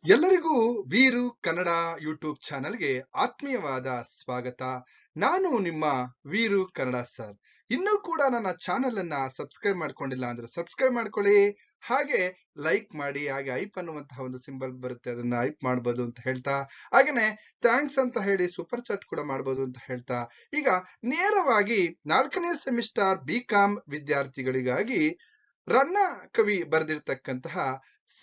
ಎಲ್ಲರಿಗೂ ವೀರು ಕನ್ನಡ ಯೂಟ್ಯೂಬ್ ಚಾನೆಲ್ಗೆ ಆತ್ಮೀಯವಾದ ಸ್ವಾಗತ. ನಾನು ನಿಮ್ಮ ವೀರು ಕನ್ನಡ ಸರ್. ಇನ್ನೂ ಕೂಡ ನನ್ನ ಚಾನೆಲ್ ಅನ್ನ ಸಬ್ಸ್ಕ್ರೈಬ್ ಮಾಡ್ಕೊಂಡಿಲ್ಲ ಅಂದ್ರೆ ಸಬ್ಸ್ಕ್ರೈಬ್ ಮಾಡ್ಕೊಳ್ಳಿ. ಹಾಗೆ ಲೈಕ್ ಮಾಡಿ, ಹಾಗೆ ಐಪ್ ಅನ್ನುವಂತಹ ಒಂದು ಸಿಂಬಲ್ ಬರುತ್ತೆ, ಅದನ್ನ ಐಪ್ ಮಾಡ್ಬೋದು ಅಂತ ಹೇಳ್ತಾ, ಹಾಗೇನೆ ಥ್ಯಾಂಕ್ಸ್ ಅಂತ ಹೇಳಿ ಸೂಪರ್ ಚಾಟ್ ಕೂಡ ಮಾಡ್ಬೋದು ಅಂತ ಹೇಳ್ತಾ, ಈಗ ನೇರವಾಗಿ 4ನೇ ಸೆಮಿಸ್ಟರ್ ಬಿ.ಕಾಮ್ ವಿದ್ಯಾರ್ಥಿಗಳಿಗಾಗಿ ರನ್ನ ಕವಿ ಬರೆದಿರ್ತಕ್ಕಂತಹ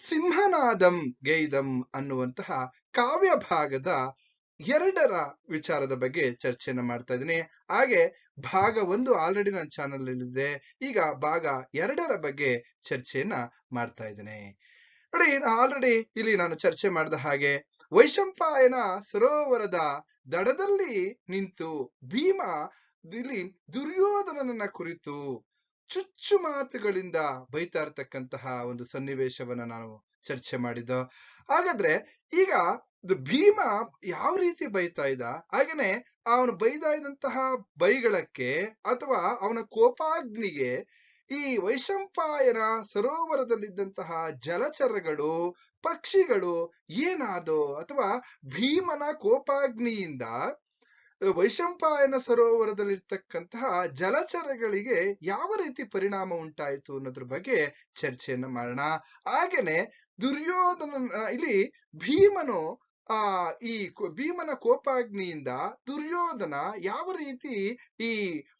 ಸಿಂಹನಾದಂ ಗೇಯ್ದಂ ಅನ್ನುವಂತಹ ಕಾವ್ಯ ಭಾಗದ 2ರ ವಿಚಾರದ ಬಗ್ಗೆ ಚರ್ಚೆಯನ್ನ ಮಾಡ್ತಾ ಇದ್ದೀನಿ. ಹಾಗೆ ಭಾಗ 1 ಆಲ್ರೆಡಿ ನನ್ನ ಚಾನಲ್ ಇದೆ. ಈಗ ಭಾಗ 2ರ ಬಗ್ಗೆ ಚರ್ಚೆಯನ್ನ ಮಾಡ್ತಾ ಇದ್ದೀನಿ. ನೋಡಿ, ಆಲ್ರೆಡಿ ಇಲ್ಲಿ ನಾನು ಚರ್ಚೆ ಮಾಡಿದ ಹಾಗೆ ವೈಶಂಪಾಯನ ಸರೋವರದ ದಡದಲ್ಲಿ ನಿಂತು ಭೀಮ ಇಲ್ಲಿ ದುರ್ಯೋಧನನ ಕುರಿತು ಚುಚ್ಚು ಮಾತುಗಳಿಂದ ಬೈತಾ ಇರ್ತಕ್ಕಂತಹ ಒಂದು ಸನ್ನಿವೇಶವನ್ನ ನಾನು ಚರ್ಚೆ ಮಾಡಿದ್ದ. ಹಾಗಾದ್ರೆ ಈಗ ಭೀಮ ಯಾವ ರೀತಿ ಬೈತಾ ಇದ್ದ, ಹಾಗೇನೆ ಅವನು ಬೈತಾ ಇದ್ದಂತಹ ಬೈಗಳಕ್ಕೆ ಅಥವಾ ಅವನ ಕೋಪಾಗ್ನಿಗೆ ಈ ವೈಶಂಪಾಯನ ಸರೋವರದಲ್ಲಿದ್ದಂತಹ ಜಲಚರಗಳು, ಪಕ್ಷಿಗಳು ಏನಾದೋ, ಅಥವಾ ಭೀಮನ ಕೋಪಾಗ್ನಿಯಿಂದ ವೈಶಂಪಾಯನ ಸರೋವರದಲ್ಲಿರ್ತಕ್ಕಂತಹ ಜಲಚರಗಳಿಗೆ ಯಾವ ರೀತಿ ಪರಿಣಾಮ ಉಂಟಾಯಿತು ಅನ್ನೋದ್ರ ಬಗ್ಗೆ ಚರ್ಚೆಯನ್ನ ಮಾಡೋಣ. ಹಾಗೇನೆ ದುರ್ಯೋಧನ ಇಲ್ಲಿ ಭೀಮನು ಭೀಮನ ಕೋಪಾಗ್ನಿಯಿಂದ ದುರ್ಯೋಧನ ಯಾವ ರೀತಿ ಈ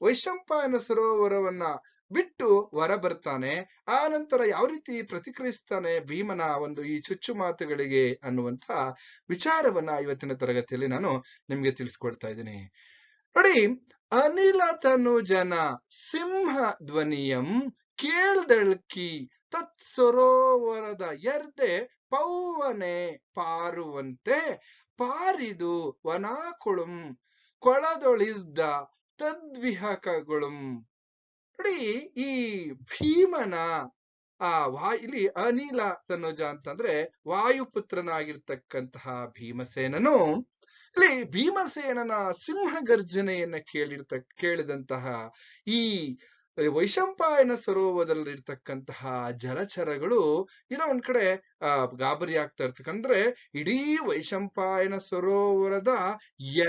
ವೈಶಂಪಾಯನ ಸರೋವರವನ್ನ ಬಿಟ್ಟು ಹೊರ ಬರ್ತಾನೆ, ಆ ನಂತರ ಯಾವ ರೀತಿ ಪ್ರತಿಕ್ರಿಯಿಸ್ತಾನೆ ಭೀಮನ ಒಂದು ಈ ಚುಚ್ಚು ಮಾತುಗಳಿಗೆ ಅನ್ನುವಂತ ವಿಚಾರವನ್ನ ಇವತ್ತಿನ ತರಗತಿಯಲ್ಲಿ ನಾನು ನಿಮ್ಗೆ ತಿಳಿಸ್ಕೊಡ್ತಾ ಇದ್ದೀನಿ. ನೋಡಿ, ಅನಿಲ ತನುಜನ ಸಿಂಹ ಧ್ವನಿಯಂ ಕೇಳ್ದಳ್ಕಿ ತತ್ ಸರೋವರದ ಎರ್ದೆ ಪೌವನೆ ಪಾರುವಂತೆ ಪಾರಿದು ವನಾಕುಳುಂ ಕೊಳದೊಳಿದ್ದ ತದ್ವಿಹಕಗುಳುಂ. ನೋಡಿ, ಈ ಭೀಮನ ಇಲ್ಲಿ ಅನಿಲ ತನುಜ ಅಂತಂದ್ರೆ ವಾಯುಪುತ್ರನಾಗಿರ್ತಕ್ಕಂತಹ ಭೀಮಸೇನನು ಇಲ್ಲಿ ಭೀಮಸೇನನ ಸಿಂಹ ಗರ್ಜನೆಯನ್ನ ಕೇಳಿದಂತಹ ಈ ವೈಶಂಪಾಯನ ಸರೋವರದಲ್ಲಿರ್ತಕ್ಕಂತಹ ಜಲಚರಗಳು ಏನೋ ಒಂದ್ ಕಡೆ ಗಾಬರಿ ಆಗ್ತಾ ಇರ್ತಕ್ಕಂದ್ರೆ ಇಡೀ ವೈಶಂಪಾಯನ ಸರೋವರದ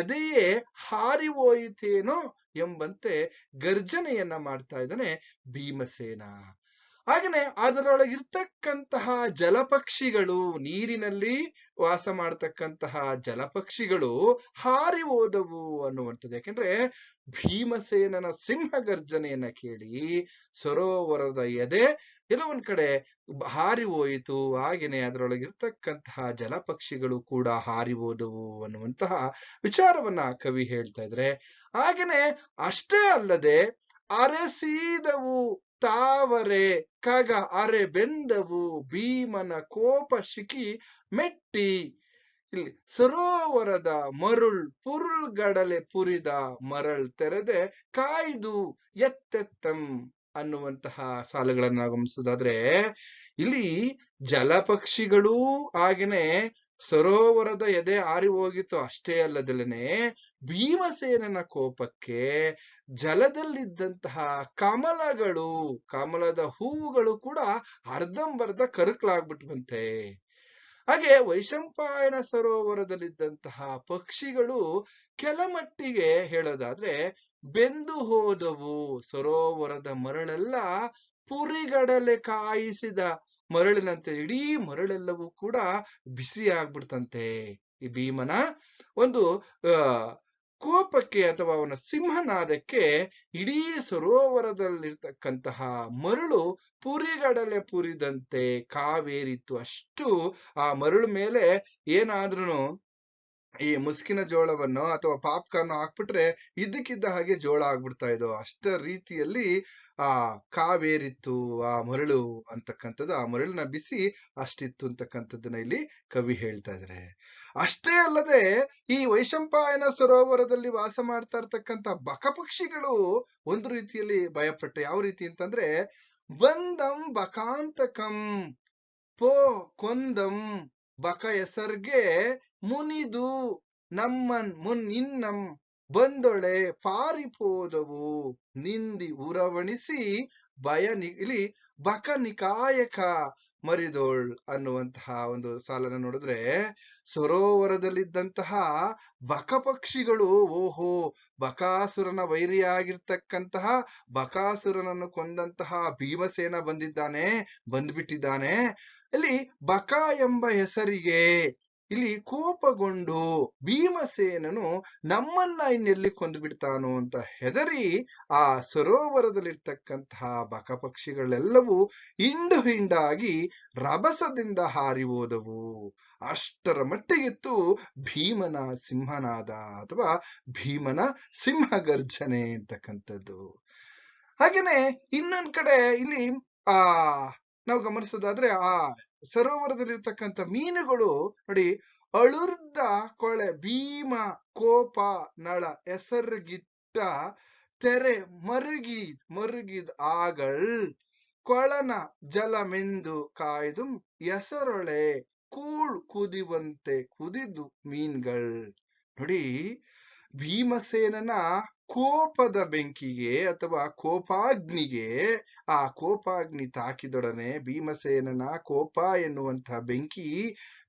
ಎದೆಯೇ ಹಾರಿ ಹೋಯಿತೇನೋ ಎಂಬಂತೆ ಗರ್ಜನೆಯನ್ನ ಮಾಡ್ತಾ ಇದ್ದಾನೆ ಭೀಮಸೇನ. ಹಾಗೇನೆ ಅದರೊಳಗಿರ್ತಕ್ಕಂತಹ ಜಲಪಕ್ಷಿಗಳು, ನೀರಿನಲ್ಲಿ ವಾಸ ಮಾಡ್ತಕ್ಕಂತಹ ಜಲಪಕ್ಷಿಗಳು ಹಾರಿ ಹೋದವು ಅನ್ನುವಂಥದ್ದು. ಯಾಕೆಂದ್ರೆ ಭೀಮಸೇನನ ಸಿಂಹ ಗರ್ಜನೆಯನ್ನ ಕೇಳಿ ಸರೋವರದ ಎದೆ ಎಲ್ಲೋ ಒಂದ್ ಕಡೆ ಹಾರಿ ಹೋಯಿತು. ಹಾಗೇನೆ ಅದರೊಳಗಿರ್ತಕ್ಕಂತಹ ಜಲಪಕ್ಷಿಗಳು ಕೂಡ ಹಾರಿ ಹೋದವು ಅನ್ನುವಂತಹ ವಿಚಾರವನ್ನ ಕವಿ ಹೇಳ್ತಾ ಇದ್ರೆ, ಹಾಗೇನೆ ಅಷ್ಟೇ ಅಲ್ಲದೆ ಅರೆಸೀದವು ತಾವರೆ ಕಗ ಅರೆ ಬೆಂದವು ಭೀಮನ ಕೋಪ ಶಿಖಿ ಮೆಟ್ಟಿ. ಇಲ್ಲಿ ಸರೋವರದ ಮರುಳ್ ಪುರುಳ್ಗಡಲೆ ಪುರಿದ ಮರಳ್ ತೆರೆದೆ ಕಾಯ್ದು ಎತ್ತೆತ್ತಂ ಅನ್ನುವಂತಹ ಸಾಲುಗಳನ್ನ ಗಮನಿಸೋದಾದ್ರೆ, ಇಲ್ಲಿ ಜಲಪಕ್ಷಿಗಳು ಹಾಗೇನೆ ಸರೋವರದ ಎದೆ ಹಾರಿ ಹೋಗಿತ್ತು. ಅಷ್ಟೇ ಅಲ್ಲದಲೇನೆ ಭೀಮಸೇನನ ಕೋಪಕ್ಕೆ ಜಲದಲ್ಲಿದ್ದಂತಹ ಕಮಲಗಳು, ಕಮಲದ ಹೂವುಗಳು ಕೂಡ ಅರ್ಧಂಬರ್ಧ ಕರಕಲಾಗ್ಬಿಟ್ವಂತೆ. ಹಾಗೆ ವೈಶಂಪಾಯನ ಸರೋವರದಲ್ಲಿದ್ದಂತಹ ಪಕ್ಷಿಗಳು ಕೆಲಮಟ್ಟಿಗೆ ಹೇಳೋದಾದ್ರೆ ಬೆಂದು ಹೋದವು. ಸರೋವರದ ಮರಳೆಲ್ಲ ಪುರಿಗಡಲೆ ಕಾಯಿಸಿದ ಮರಳಿನಂತೆ ಇಡೀ ಮರಳೆಲ್ಲವೂ ಕೂಡ ಬಿಸಿ ಆಗ್ಬಿಡ್ತಂತೆ. ಈ ಭೀಮನ ಒಂದು ಕೋಪಕ್ಕೆ ಅಥವಾ ಅವನ ಸಿಂಹನಾದಕ್ಕೆ ಇಡೀ ಸರೋವರದಲ್ಲಿರ್ತಕ್ಕಂತಹ ಮರಳು ಪುರಿಗಡಲೆ ಪುರಿದಂತೆ ಕಾವೇರಿತ್ತು. ಅಷ್ಟು ಆ ಮರಳು ಮೇಲೆ ಏನಾದ್ರೂ ಈ ಮುಸ್ಕಿನ ಜೋಳವನ್ನು ಅಥವಾ ಪಾಪ್ಕಾರ್ನ್ ಹಾಕ್ಬಿಟ್ರೆ ಇದ್ದಕ್ಕಿದ್ದ ಹಾಗೆ ಜೋಳ ಆಗ್ಬಿಡ್ತಾ ಇದ್ದೋ, ಅಷ್ಟ ರೀತಿಯಲ್ಲಿ ಕಾವೇರಿತ್ತು ಆ ಮರಳು ಅಂತಕ್ಕಂಥದ್ದು. ಆ ಮರಳಿನ ಬಿಸಿ ಅಷ್ಟಿತ್ತು ಅಂತಕ್ಕಂಥದ್ದನ್ನ ಇಲ್ಲಿ ಕವಿ ಹೇಳ್ತಾ ಇದ್ದಾರೆ. ಅಷ್ಟೇ ಅಲ್ಲದೆ ಈ ವೈಶಂಪಾಯನ ಸರೋವರದಲ್ಲಿ ವಾಸ ಮಾಡ್ತಾ ಇರ್ತಕ್ಕಂಥ ಬಕಪಕ್ಷಿಗಳು ಒಂದು ರೀತಿಯಲ್ಲಿ ಭಯಪಟ್ಟೆ. ಯಾವ ರೀತಿ ಅಂತಂದ್ರೆ ಬಂದಂ ಬಕಾಂತಕಂ ಪೋ ಕೊಂದಂ ಬಕ ಹೆಸರ್ಗೆ ಮುನಿದು ನಮ್ಮನ್ ಇನ್ನಂ ಬಂದೊಳೆ ಪಾರಿಪೋದವು ನಿಂದಿ ಉರವಣಿಸಿ ಇಲ್ಲಿ ಬಕ ನಿಕಾಯಕ ಮರಿದೋಳ್ ಅನ್ನುವಂತಹ ಒಂದು ಸಾಲನ್ನು ನೋಡಿದ್ರೆ, ಸರೋವರದಲ್ಲಿದ್ದಂತಹ ಬಕಪಕ್ಷಿಗಳು, ಓಹೋ, ಬಕಾಸುರನ ವೈರಿಯಾಗಿರ್ತಕ್ಕಂತಹ ಬಕಾಸುರನನ್ನು ಕೊಂದಂತಹ ಭೀಮಸೇನ ಬಂದ್ಬಿಟ್ಟಿದ್ದಾನೆ. ಇಲ್ಲಿ ಬಕ ಎಂಬ ಹೆಸರಿಗೆ ಇಲ್ಲಿ ಕೋಪಗೊಂಡು ಭೀಮಸೇನನು ನಮ್ಮನ್ನ ಇನ್ನೆಲ್ಲಿ ಕೊಂದು ಬಿಡ್ತಾನೋ ಅಂತ ಹೆದರಿ ಆ ಸರೋವರದಲ್ಲಿರ್ತಕ್ಕಂತಹ ಬಕಪಕ್ಷಿಗಳೆಲ್ಲವೂ ಹಿಂಡಾಗಿ ರಭಸದಿಂದ ಹಾರಿ ಹೋದವು. ಅಷ್ಟರ ಮಟ್ಟಿಗಿತ್ತು ಭೀಮನ ಸಿಂಹನಾದ ಅಥವಾ ಭೀಮನ ಸಿಂಹಗರ್ಜನೆ ಅಂತಕ್ಕಂಥದ್ದು. ಹಾಗೇನೆ ಇನ್ನೊಂದ್ ಕಡೆ ಇಲ್ಲಿ ನಾವು ಗಮನಿಸೋದಾದ್ರೆ ಆ ಸರೋವರದಲ್ಲಿರ್ತಕ್ಕಂಥ ಮೀನುಗಳು ನೋಡಿ, ಅಳುರ್ದ ಕೊಳೆ ಭೀಮ ಕೋಪ ನಳ ಹೆಸರ್ಗಿಟ್ಟ ತೆರೆ ಮರುಗಿದ್ ಆಗಳ್ ಕೊಳನ ಜಲಮೆಂದು ಕಾಯ್ದು ಹೆಸರೊಳೆ ಕೂಳ್ ಕುದಿವಂತೆ ಕುದಿದು ಮೀನ್ಗಳ್. ನೋಡಿ, ಭೀಮಸೇನನ ಕೋಪದ ಬೆಂಕಿಗೆ ಅಥವಾ ಕೋಪಾಗ್ನಿಗೆ, ಆ ಕೋಪಾಗ್ನಿ ತಾಕಿದೊಡನೆ, ಭೀಮಸೇನನ ಕೋಪ ಎನ್ನುವಂತಹ ಬೆಂಕಿ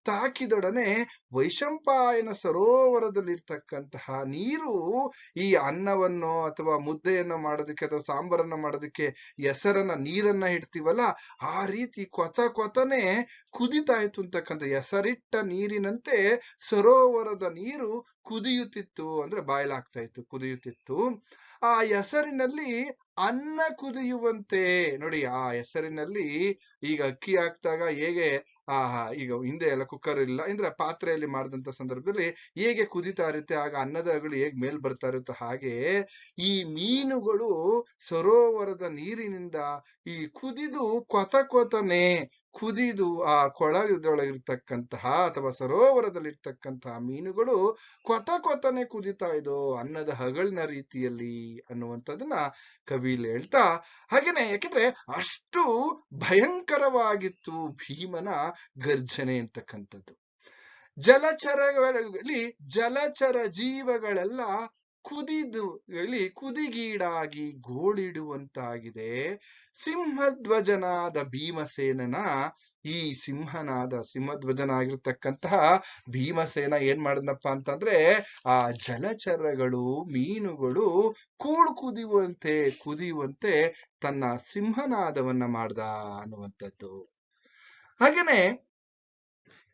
ತಾಕಿದೊಡನೆ ವೈಶಂಪಾಯನ ಸರೋವರದಲ್ಲಿರ್ತಕ್ಕಂತಹ ನೀರು ಈ ಅನ್ನವನ್ನು ಅಥವಾ ಮುದ್ದೆಯನ್ನ ಮಾಡೋದಕ್ಕೆ ಅಥವಾ ಸಾಂಬಾರನ್ನ ಮಾಡೋದಕ್ಕೆ ನೀರನ್ನ ಇಡ್ತೀವಲ್ಲ, ಆ ರೀತಿ ಕೊತನೆ ಕುದಿತಾ ಇತ್ತು ಅಂತಕ್ಕಂಥ ಹೆಸರಿಟ್ಟ ನೀರಿನಂತೆ ಸರೋವರದ ನೀರು ಕುದಿಯುತ್ತಿತ್ತು, ಅಂದ್ರೆ ಬಾಯ್ಲಾಗ್ತಾ ಇತ್ತು, ಕುದಿಯುತ್ತಿತ್ತು. ಆ ಹೆಸರಿನಲ್ಲಿ ಅನ್ನ ಕುದಿಯುವಂತೆ ನೋಡಿ, ಆ ಹೆಸರಿನಲ್ಲಿ ಈಗ ಅಕ್ಕಿ ಹಾಕ್ದಾಗ ಹೇಗೆ ಈಗ ಹಿಂದೆ ಎಲ್ಲ ಕುಕ್ಕರ್ ಇಲ್ಲ ಅಂದ್ರೆ ಪಾತ್ರೆಯಲ್ಲಿ ಮಾಡಿದಂತ ಸಂದರ್ಭದಲ್ಲಿ ಹೇಗೆ ಕುದಿತಾ ಇರುತ್ತೆ, ಆಗ ಅನ್ನದ ಅಗಳು ಹೇಗೆ ಮೇಲ್ ಬರ್ತಾ ಇರುತ್ತೆ, ಹಾಗೆ ಈ ಮೀನುಗಳು ಸರೋವರದ ನೀರಿನಿಂದ ಈ ಕುದಿದು ಕೊತನೆ ಕುದಿದು ಆ ಕೊಳದೊಳಗಿರ್ತಕ್ಕಂತಹ ಅಥವಾ ಸರೋವರದಲ್ಲಿರ್ತಕ್ಕಂತಹ ಮೀನುಗಳು ಕೊತನೆ ಕುದಿತಾ ಇದೋ ಅನ್ನದ ಹಗಳಿನ ರೀತಿಯಲ್ಲಿ ಅನ್ನುವಂಥದ್ದನ್ನ ಕವಿಲಿ ಹೇಳ್ತಾ, ಹಾಗೇನೆ ಯಾಕೆಂದ್ರೆ ಅಷ್ಟು ಭಯಂಕರವಾಗಿತ್ತು ಭೀಮನ ಗರ್ಜನೆ ಅಂತಕ್ಕಂಥದ್ದು. ಜಲಚರ ಜೀವಗಳೆಲ್ಲ ಕುದಿಗೀಡಾಗಿ ಗೋಳಿಡುವಂತಾಗಿದೆ. ಸಿಂಹಧ್ವಜನಾದ ಭೀಮಸೇನನ ಈ ಸಿಂಹಧ್ವಜನಾಗಿರ್ತಕ್ಕಂತಹ ಭೀಮಸೇನ ಏನ್ ಮಾಡಿದ್ನಪ್ಪ ಅಂತಂದ್ರೆ, ಆ ಜಲಚರಗಳು ಮೀನುಗಳು ಕುದಿಯುವಂತೆ ತನ್ನ ಸಿಂಹನಾದವನ್ನ ಮಾಡ್ದ ಅನ್ನುವಂಥದ್ದು. ಹಾಗೇನೆ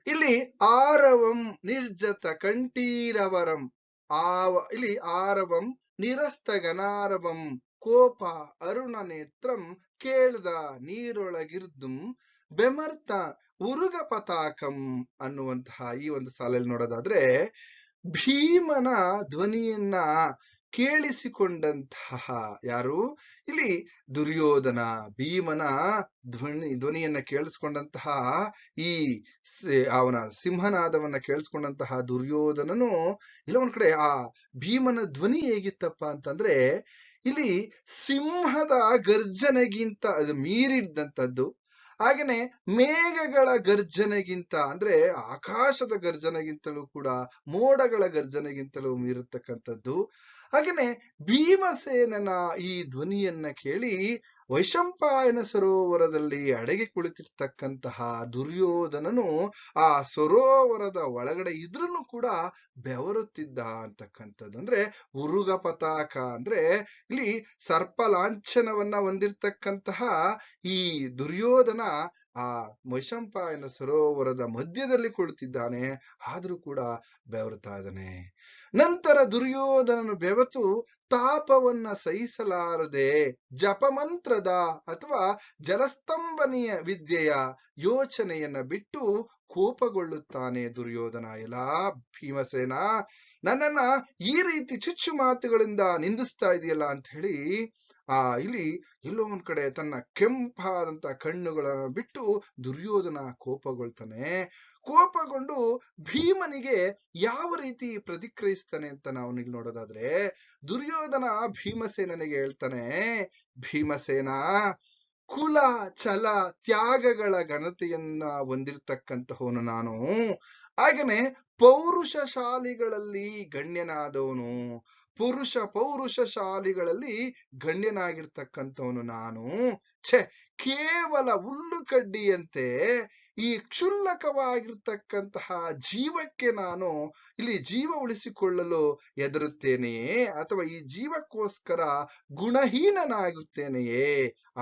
ಇಲ್ಲಿ ಆರವಂ ನಿರ್ಜತ ಕಂಠೀರವರಂ ಇಲ್ಲಿ ಆರವಂ ನಿರಸ್ತಗನಾರವಂ ಕೋಪ ಅರುಣ ನೇತ್ರಂ ಕೇಳ್ದ ನೀರೊಳಗಿರ್ದುಂ ಬೆಮರ್ತ ಉರುಗ ಪತಾಕಂ ಅನ್ನುವಂತಹ ಈ ಒಂದು ಸಾಲಲ್ಲಿ ನೋಡೋದಾದ್ರೆ, ಭೀಮನ ಧ್ವನಿಯನ್ನ ಕೇಳಿಸಿಕೊಂಡಂತಹ ಯಾರು ಇಲ್ಲಿ ದುರ್ಯೋಧನ, ಭೀಮನ ಧ್ವನಿಯನ್ನ ಕೇಳಿಸ್ಕೊಂಡಂತಹ ಈ ಅವನ ಸಿಂಹನಾದವನ್ನ ಕೇಳಿಸ್ಕೊಂಡಂತಹ ದುರ್ಯೋಧನನು ಇಲ್ಲ ಒಂದ್ ಕಡೆ ಆ ಭೀಮನ ಧ್ವನಿ ಹೇಗಿತ್ತಪ್ಪ ಅಂತಂದ್ರೆ, ಇಲ್ಲಿ ಸಿಂಹದ ಗರ್ಜನೆಗಿಂತ ಅದು ಮೀರಿದಂಥದ್ದು. ಹಾಗೇನೆ ಮೇಘಗಳ ಗರ್ಜನೆಗಿಂತ ಅಂದ್ರೆ ಆಕಾಶದ ಗರ್ಜನೆಗಿಂತಲೂ ಕೂಡ ಮೋಡಗಳ ಗರ್ಜನೆಗಿಂತಲೂ ಮೀರತಕ್ಕಂಥದ್ದು. ಹಾಗೇನೆ ಭೀಮಸೇನನ ಈ ಧ್ವನಿಯನ್ನ ಕೇಳಿ ವೈಶಂಪಾಯನ ಸರೋವರದಲ್ಲಿ ಅಡಗಿ ಕುಳಿತಿರ್ತಕ್ಕಂತಹ ದುರ್ಯೋಧನನು ಆ ಸರೋವರದ ಒಳಗಡೆ ಇದ್ರೂ ಕೂಡ ಬೆವರುತ್ತಿದ್ದ ಅಂತಕ್ಕಂಥದ್ದು. ಅಂದ್ರೆ ಉರುಗ ಪತಾಕ ಅಂದ್ರೆ ಇಲ್ಲಿ ಸರ್ಪ ಲಾಂಛನವನ್ನ ಹೊಂದಿರ್ತಕ್ಕಂತಹ ಈ ದುರ್ಯೋಧನ ಆ ವೈಶಂಪಾಯನ ಸರೋವರದ ಮಧ್ಯದಲ್ಲಿ ಕುಳಿತಿದ್ದಾನೆ, ಆದ್ರೂ ಕೂಡ ಬೆವರ್ತಾ ಇದ್ದಾನೆ. ನಂತರ ದುರ್ಯೋಧನನು ಬೆವತು ತಾಪವನ್ನ ಸಹಿಸಲಾರದೆ ಜಪಮಂತ್ರದ ಅಥವಾ ಜಲಸ್ತಂಭನೀಯ ವಿದ್ಯೆಯ ಯೋಚನೆಯನ್ನ ಬಿಟ್ಟು ಕೋಪಗೊಳ್ಳುತ್ತಾನೆ ದುರ್ಯೋಧನ. ಎಲ್ಲಾ ಭೀಮಸೇನ, ನನ್ನನ್ನ ಈ ರೀತಿ ಚುಚ್ಚು ಮಾತುಗಳಿಂದ ನಿಂದಿಸ್ತಾ ಇದೆಯಲ್ಲ ಅಂತ ಹೇಳಿ ಇಲ್ಲಿ ಎಲ್ಲೋ ಒಂದ್ ಕಡೆ ತನ್ನ ಕೆಂಪಾದಂತ ಕಣ್ಣುಗಳನ್ನ ಬಿಟ್ಟು ದುರ್ಯೋಧನ ಕೋಪಗೊಳ್ತಾನೆ. ಕೋಪಗೊಂಡು ಭೀಮನಿಗೆ ಯಾವ ರೀತಿ ಪ್ರತಿಕ್ರಿಯಿಸ್ತಾನೆ ಅಂತ ನಾವು ಇಲ್ಲಿ ನೋಡೋದಾದ್ರೆ, ದುರ್ಯೋಧನ ಭೀಮಸೇನನಿಗೆ ಹೇಳ್ತಾನೆ, ಭೀಮಸೇನ, ಕುಲ ಛಲ ತ್ಯಾಗಗಳ ಘನತೆಯನ್ನ ಹೊಂದಿರ್ತಕ್ಕಂತಹವನು ನಾನು. ಹಾಗೇನೆ ಪೌರುಷಶಾಲಿಗಳಲ್ಲಿ ಗಣ್ಯನಾದವನು, ಪೌರುಷಶಾಲಿಗಳಲ್ಲಿ ಗಣ್ಯನಾಗಿರ್ತಕ್ಕಂಥವನು ನಾನು. ಛೆ, ಕೇವಲ ಹುಲ್ಲು ಕಡ್ಡಿಯಂತೆ ಈ ಕ್ಷುಲ್ಲಕವಾಗಿರ್ತಕ್ಕಂತಹ ಜೀವಕ್ಕೆ ನಾನು ಇಲ್ಲಿ ಜೀವ ಉಳಿಸಿಕೊಳ್ಳಲು ಹೆದರುತ್ತೇನೆಯೇ, ಅಥವಾ ಈ ಜೀವಕ್ಕೋಸ್ಕರ ಗುಣಹೀನನಾಗುತ್ತೇನೆಯೇ?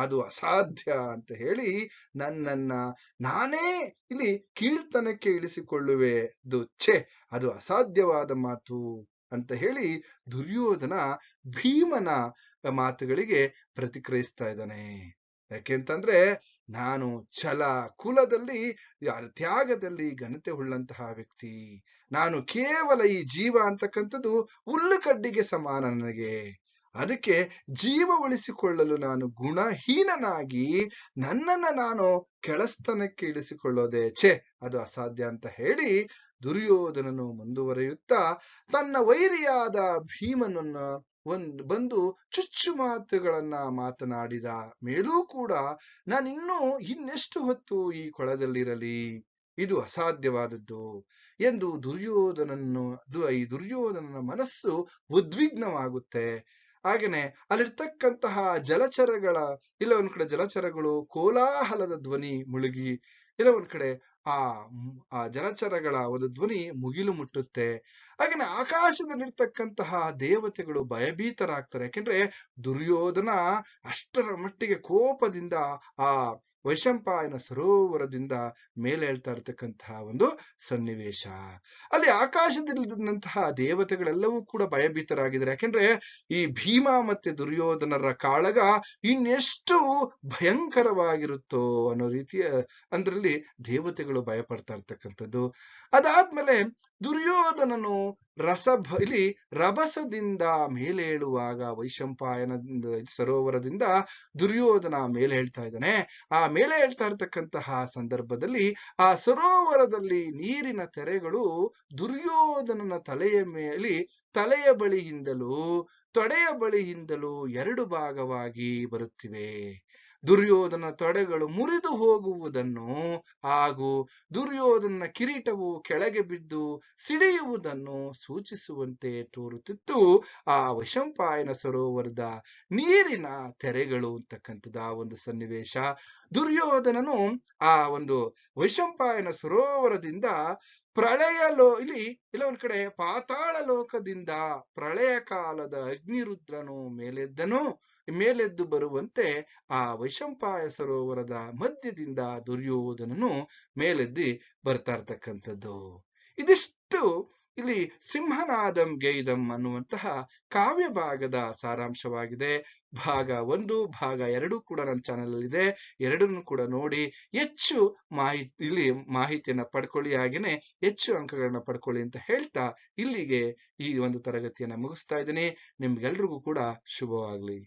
ಅದು ಅಸಾಧ್ಯ ಅಂತ ಹೇಳಿ ನನ್ನನ್ನ ನಾನೇ ಇಲ್ಲಿ ಕೀಳ್ತನಕ್ಕೆ ಇಳಿಸಿಕೊಳ್ಳುವೆ. ಛೆ, ಅದು ಅಸಾಧ್ಯವಾದ ಮಾತು ಅಂತ ಹೇಳಿ ದುರ್ಯೋಧನ ಭೀಮನ ಮಾತುಗಳಿಗೆ ಪ್ರತಿಕ್ರಿಯಿಸ್ತಾ ಇದ್ದಾನೆ. ಯಾಕೆಂತಂದ್ರೆ, ನಾನು ಛಲ ಕುಲದಲ್ಲಿ ತ್ಯಾಗದಲ್ಲಿ ಘನತೆ ಉಳ್ಳಂತಹ ವ್ಯಕ್ತಿ. ನಾನು ಕೇವಲ ಈ ಜೀವ ಅಂತಕ್ಕಂಥದ್ದು ಹುಲ್ಲು ಕಡ್ಡಿಗೆ ಸಮಾನ ನನಗೆ. ಅದಕ್ಕೆ ಜೀವ ಉಳಿಸಿಕೊಳ್ಳಲು ನಾನು ಗುಣಹೀನನಾಗಿ ನನ್ನನ್ನ ನಾನು ಕೆಳಸ್ತನಕ್ಕೆ ಇಳಿಸಿಕೊಳ್ಳೋದೆ, ಛೆ, ಅದು ಅಸಾಧ್ಯ ಅಂತ ಹೇಳಿ ದುರ್ಯೋಧನನು ಮುಂದುವರಿಯುತ್ತಾ ತನ್ನ ವೈರಿಯಾದ ಭೀಮನನ್ನ ಬಂದು ಚುಚ್ಚು ಮಾತುಗಳನ್ನ ಮಾತನಾಡಿದ ಮೇಲೂ ಕೂಡ ನಾನಿನ್ನೂ ಇನ್ನೆಷ್ಟು ಹೊತ್ತು ಈ ಕೊಳದಲ್ಲಿರಲಿ, ಇದು ಅಸಾಧ್ಯವಾದದ್ದು ಎಂದು ಈ ದುರ್ಯೋಧನನ ಮನಸ್ಸು ಉದ್ವಿಗ್ನವಾಗುತ್ತೆ. ಹಾಗೇನೆ ಅಲ್ಲಿರ್ತಕ್ಕಂತಹ ಜಲಚರಗಳ ಇಲ್ಲ ಒಂದ್ ಕಡೆ ಜಲಚರಗಳು ಕೋಲಾಹಲದ ಧ್ವನಿ ಮುಳುಗಿ, ಇಲ್ಲ ಒಂದ್ ಕಡೆ ಆ ಜಲಚರಗಳ ಒಂದು ಧ್ವನಿ ಮುಗಿಲು ಮುಟ್ಟುತ್ತೆ. ಹಾಗೇನೆ ಆಕಾಶದಲ್ಲಿರ್ತಕ್ಕಂತಹ ದೇವತೆಗಳು ಭಯಭೀತರಾಗ್ತಾರೆ. ಯಾಕೆಂದ್ರೆ ದುರ್ಯೋಧನ ಅಷ್ಟರ ಮಟ್ಟಿಗೆ ಕೋಪದಿಂದ ಆ ವೈಶಂಪಾಯನ ಸರೋವರದಿಂದ ಮೇಲೆ ಹೇಳ್ತಾ ಇರ್ತಕ್ಕಂತಹ ಒಂದು ಸನ್ನಿವೇಶ. ಅಲ್ಲಿ ಆಕಾಶದಲ್ಲಿದ್ದಂತಹ ದೇವತೆಗಳೆಲ್ಲವೂ ಕೂಡ ಭಯಭೀತರಾಗಿದ್ದಾರೆ. ಯಾಕೆಂದ್ರೆ ಈ ಭೀಮ ಮತ್ತೆ ದುರ್ಯೋಧನರ ಕಾಳಗ ಇನ್ನೆಷ್ಟು ಭಯಂಕರವಾಗಿರುತ್ತೋ ಅನ್ನೋ ರೀತಿಯ ಅಂದ್ರಲ್ಲಿ ದೇವತೆಗಳು ಭಯ ಪಡ್ತಾ ಇರ್ತಕ್ಕಂಥದ್ದು. ಅದಾದ್ಮೇಲೆ ದುರ್ಯೋಧನನು ಇಲ್ಲಿ ರಭಸದಿಂದ ಮೇಲೆ ಏಳುವಾಗ ವೈಶಂಪಾಯನ ಸರೋವರದಿಂದ ದುರ್ಯೋಧನ ಮೇಲೆ ಹೇಳ್ತಾ ಇದ್ದಾನೆ. ಆ ಮೇಲೆ ಹೇಳ್ತಾ ಇರ್ತಕ್ಕಂತಹ ಸಂದರ್ಭದಲ್ಲಿ ಆ ಸರೋವರದಲ್ಲಿ ನೀರಿನ ತೆರೆಗಳು ದುರ್ಯೋಧನನ ತಲೆಯ ಬಳಿಯಿಂದಲೂ ತೊಡೆಯ ಬಳಿಯಿಂದಲೂ ಎರಡು ಭಾಗವಾಗಿ ಬರುತ್ತಿವೆ. ದುರ್ಯೋಧನ ತೊಡೆಗಳು ಮುರಿದು ಹೋಗುವುದನ್ನು ಹಾಗೂ ದುರ್ಯೋಧನ ಕಿರೀಟವು ಕೆಳಗೆ ಬಿದ್ದು ಸಿಡಿಯುವುದನ್ನು ಸೂಚಿಸುವಂತೆ ತೋರುತ್ತಿತ್ತು ಆ ವೈಶಂಪಾಯನ ಸರೋವರದ ನೀರಿನ ತೆರೆಗಳು ಅಂತಕ್ಕಂಥದ್ದು ಆ ಒಂದು ಸನ್ನಿವೇಶ. ದುರ್ಯೋಧನನು ಆ ಒಂದು ವೈಶಂಪಾಯನ ಸರೋವರದಿಂದ ಇಲ್ಲ ಒಂದ್ ಕಡೆ ಪಾತಾಳ ಲೋಕದಿಂದ ಪ್ರಳಯ ಕಾಲದ ಅಗ್ನಿರುದ್ರನು ಮೇಲೆದ್ದು ಬರುವಂತೆ ಆ ವೈಶಂಪಾಯ ಸರೋವರದ ಮಧ್ಯದಿಂದ ದುರ್ಯೋಧನನು ಮೇಲೆದ್ದಿ ಬರ್ತಾ ಇರ್ತಕ್ಕಂಥದ್ದು. ಇದಿಷ್ಟು ಇಲ್ಲಿ ಸಿಂಹನಾದಂ ಗೆಯ್ದಂ ಅನ್ನುವಂತಹ ಕಾವ್ಯ ಭಾಗದ ಸಾರಾಂಶವಾಗಿದೆ. ಭಾಗ 1, ಭಾಗ 2 ಕೂಡ ನನ್ನ ಚಾನೆಲ್ ಅಲ್ಲಿ ಇದೆ. ಎರಡನ್ನು ಕೂಡ ನೋಡಿ ಹೆಚ್ಚು ಮಾಹಿತಿಯನ್ನ ಪಡ್ಕೊಳ್ಳಿ, ಹಾಗೇನೆ ಹೆಚ್ಚು ಅಂಕಗಳನ್ನ ಪಡ್ಕೊಳ್ಳಿ ಅಂತ ಹೇಳ್ತಾ ಇಲ್ಲಿಗೆ ಈ ಒಂದು ತರಗತಿಯನ್ನ ಮುಗಿಸ್ತಾ ಇದ್ದೀನಿ. ನಿಮ್ಗೆಲ್ರಿಗೂ ಕೂಡ ಶುಭವಾಗ್ಲಿ.